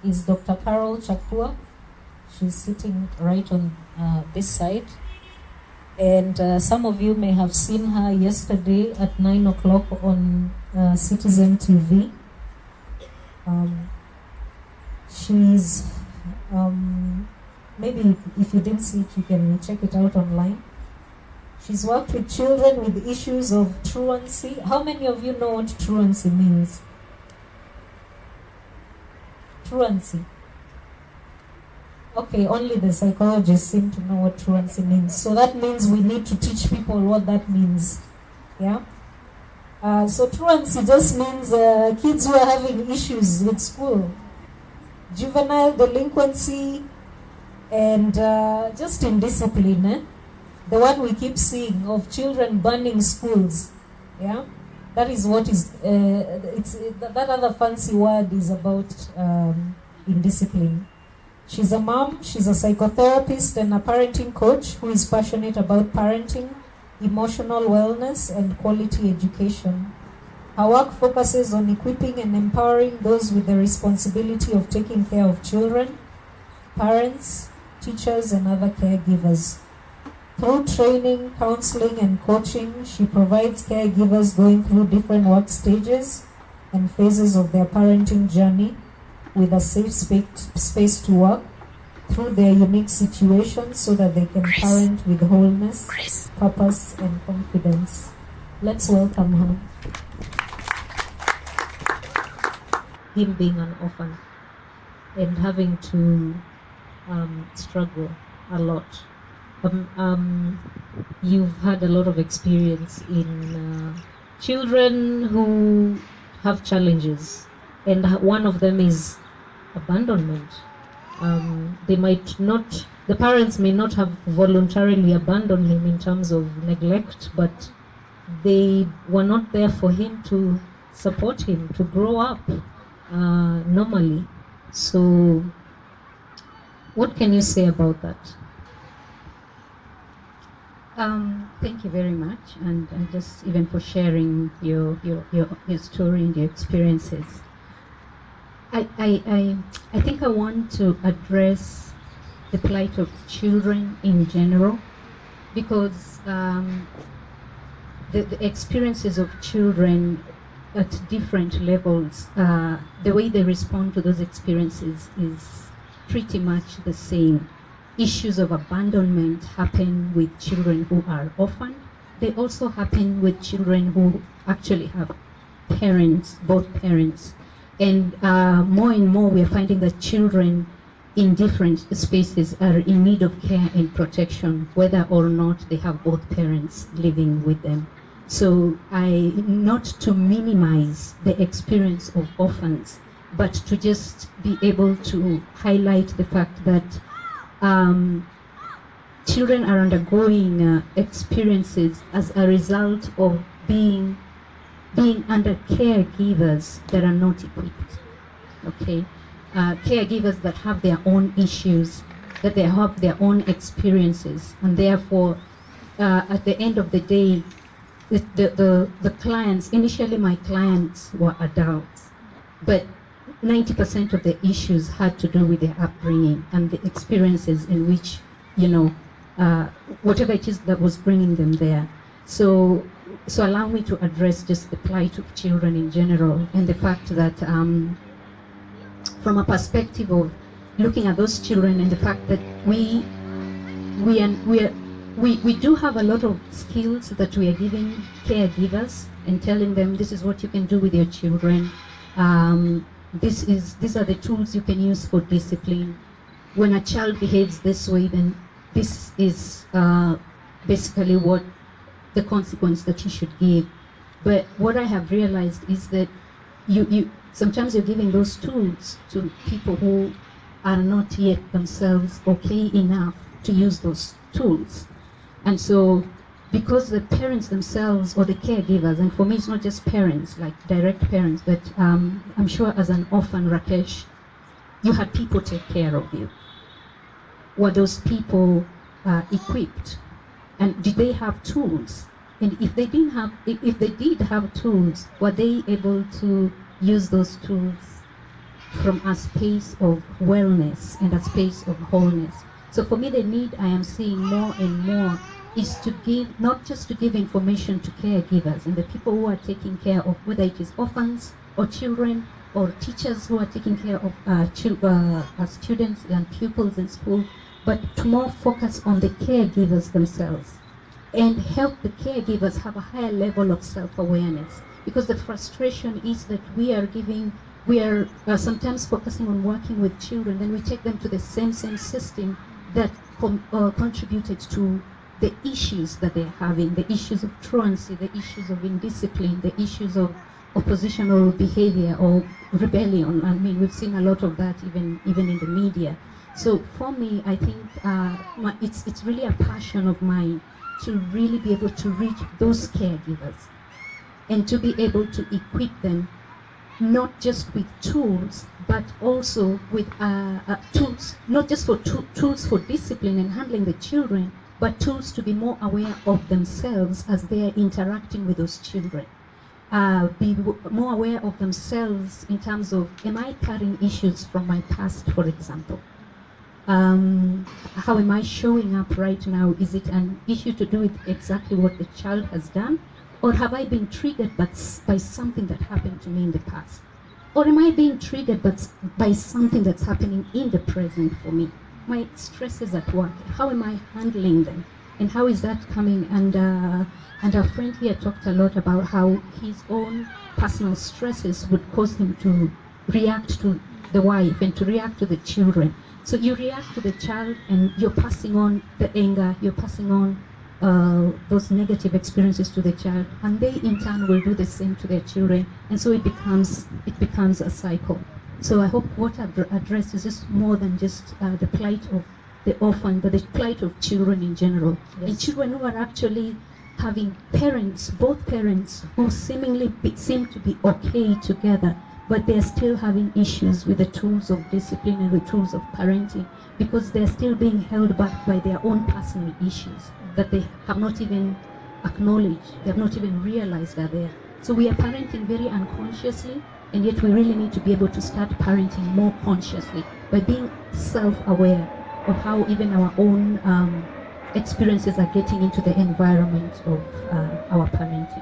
is Dr. Caro Chakua. She's sitting right on this side. And some of you may have seen her yesterday at 9 o'clock on Citizen TV. She's, maybe if you didn't see it, you can check it out online. She's worked with children with issues of truancy. How many of you know what truancy means? Truancy. Okay, only the psychologists seem to know what truancy means. So that means we need to teach people what that means. Yeah? So truancy just means kids who are having issues with school. Juvenile delinquency and just indiscipline. Eh? The one we keep seeing of children burning schools. Yeah? That is what is, that other fancy word is about indiscipline. She's a mom, she's a psychotherapist and a parenting coach who is passionate about parenting, emotional wellness, and quality education. Her work focuses on equipping and empowering those with the responsibility of taking care of children, parents, teachers, and other caregivers. Through training, counseling, and coaching, she provides caregivers going through different work stages and phases of their parenting journey with a safe space to work through their unique situations so that they can parent with wholeness, purpose, and confidence. Let's welcome her. Him being an orphan and having to struggle a lot. You've had a lot of experience in children who have challenges, and one of them is abandonment. They might not, the parents may not have voluntarily abandoned him in terms of neglect, but they were not there for him to support him to grow up normally. So what can you say about that? Thank you very much, and just even for sharing your story and your experiences. I think I want to address the plight of children in general, because the experiences of children at different levels, the way they respond to those experiences is pretty much the same. Issues of abandonment happen with children who are orphaned. They also happen with children who actually have parents, both parents. And more and more we are finding that children in different spaces are in need of care and protection, whether or not they have both parents living with them. So not to minimize the experience of orphans, but to just be able to highlight the fact that children are undergoing experiences as a result of being under caregivers that are not equipped. Okay, caregivers that have their own issues, that they have their own experiences, and therefore, at the end of the day, the clients, initially my clients were adults, but 90% of the issues had to do with their upbringing and the experiences in which, whatever it is that was bringing them there. So allow me to address just the plight of children in general, and the fact that from a perspective of looking at those children, and the fact that we do have a lot of skills that we are giving caregivers and telling them this is what you can do with your children. These are the tools you can use for discipline. When a child behaves this way, then this is basically what the consequence that you should give. But what I have realized is that you sometimes you're giving those tools to people who are not yet themselves okay enough to use those tools. And so, because the parents themselves or the caregivers, and for me it's not just parents, like direct parents, but I'm sure as an orphan, Rakesh, you had people take care of you. Were those people equipped? And did they have tools? And if they did have tools, were they able to use those tools from a space of wellness and a space of wholeness. So for me, the need I am seeing more and more is to give, not just to give information to caregivers and the people who are taking care of, whether it is orphans or children or teachers who are taking care of students and pupils in school, but to more focus on the caregivers themselves and help the caregivers have a higher level of self-awareness. Because the frustration is that we are sometimes focusing on working with children, then we take them to the same system that contributed to the issues that they're having, the issues of truancy, the issues of indiscipline, the issues of oppositional behavior or rebellion. I mean, we've seen a lot of that even in the media. So for me, I think it's really a passion of mine to really be able to reach those caregivers and to be able to equip them not just with tools, but also with tools, not just for tools for discipline and handling the children, but tools to be more aware of themselves as they are interacting with those children. Be more aware of themselves in terms of, am I carrying issues from my past, for example? How am I showing up right now? Is it an issue to do with exactly what the child has done? Or have I been triggered by something that happened to me in the past? Or am I being triggered by something that's happening in the present for me? My stresses at work, how am I handling them? And how is that coming? And our friend here talked a lot about how his own personal stresses would cause him to react to the wife and to react to the children. So you react to the child and you're passing on the anger, you're passing on those negative experiences to the child, and they in turn will do the same to their children, and so it becomes a cycle. So I hope what I've addressed is just more than just the plight of the orphan, but the plight of children in general. Yes. And children who are actually having parents, both parents, who seemingly seem to be okay together, but they're still having issues with the tools of discipline and the tools of parenting, because they're still being held back by their own personal issues that they have not even acknowledged, they have not even realized are there. So we are parenting very unconsciously, and yet we really need to be able to start parenting more consciously by being self-aware of how even our own experiences are getting into the environment of our parenting.